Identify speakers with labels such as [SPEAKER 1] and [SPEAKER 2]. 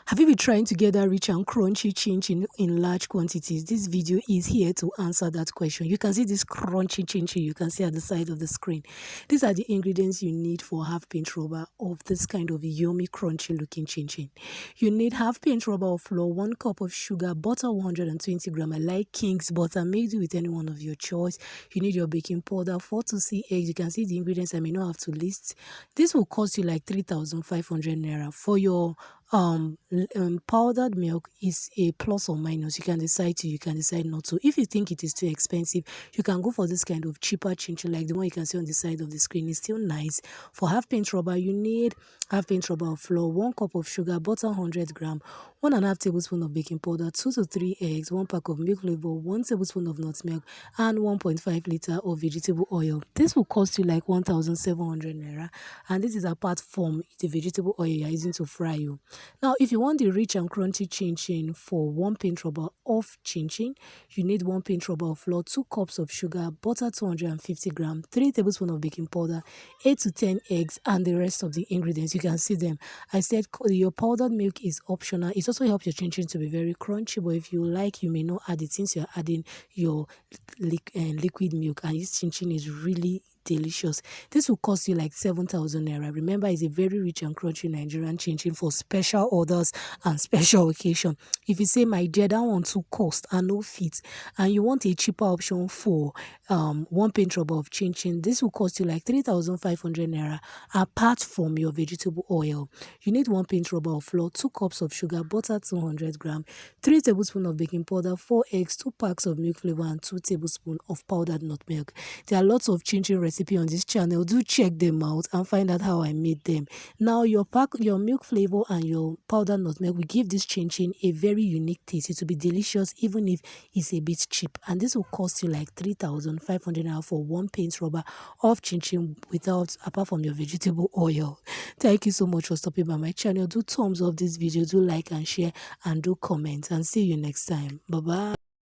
[SPEAKER 1] Have you been trying to get that rich and crunchy chin-chin in large quantities? This video is here to answer that question. You can see this crunchy chin-chin you can see at the side of the screen. These are the ingredients you need for half pint rubber of this kind of yummy crunchy looking chin-chin. You need half pint rubber of flour, 1 cup of sugar, butter 120 gram. I like King's butter, made with any one of your choice. You need your baking powder, 4 to 6 eggs. You can see the ingredients I may not have to list. This will cost you like 3,500 naira. For your powdered milk is a plus or minus. You can decide to, you can decide not to. If you think it is too expensive, you can go for this kind of cheaper chin-chin like the one you can see on the side of the screen. It's still nice. For half pint rubber, you need half pint rubber of flour, 1 cup of sugar, butter 100 gram, 1.5 tablespoon of baking powder, 2 to 3 eggs, 1 pack of milk flavor, 1 tablespoon of nut milk, and 1.5 liter of vegetable oil. This will cost you like 1,700 naira, and this is apart from the vegetable oil you're using to fry you. Now, if you want the rich and crunchy chin-chin for 1 pint rubber of chin-chin, you need 1 pint rubber of flour, 2 cups of sugar, butter 250 gram, 3 tablespoons of baking powder, 8 to 10 eggs, and the rest of the ingredients. You can see them. I said your powdered milk is optional. It also helps your chin-chin to be very crunchy, but if you like, you may not add it since you're adding your liquid milk, and this chin-chin is really delicious. This will cost you like 7,000 naira. Remember, it's a very rich and crunchy Nigerian chin-chin for special orders and special occasion. If you say, my dear, that one too cost and no fit, and you want a cheaper option for 1 pint rubber of chin-chin, this will cost you like 3,500 naira apart from your vegetable oil. You need 1 pint rubber of flour, 2 cups of sugar, butter 200 gram, 3 tablespoons of baking powder, 4 eggs, 2 packs of milk flavor, and 2 tablespoons of powdered nut milk. There are lots of chin-chin recipes on this channel. Do check them out and find out how I made them. Now, your milk flavor and your powdered nut milk will give this chin-chin a very unique taste. It will be delicious even if it's a bit cheap, and this will cost you like 3,500 naira for 1 pint rubber of chin-chin apart from your vegetable oil. Thank you so much for stopping by my channel. Do thumbs up this video, do like and share, and do comment, and see you next time. Bye bye.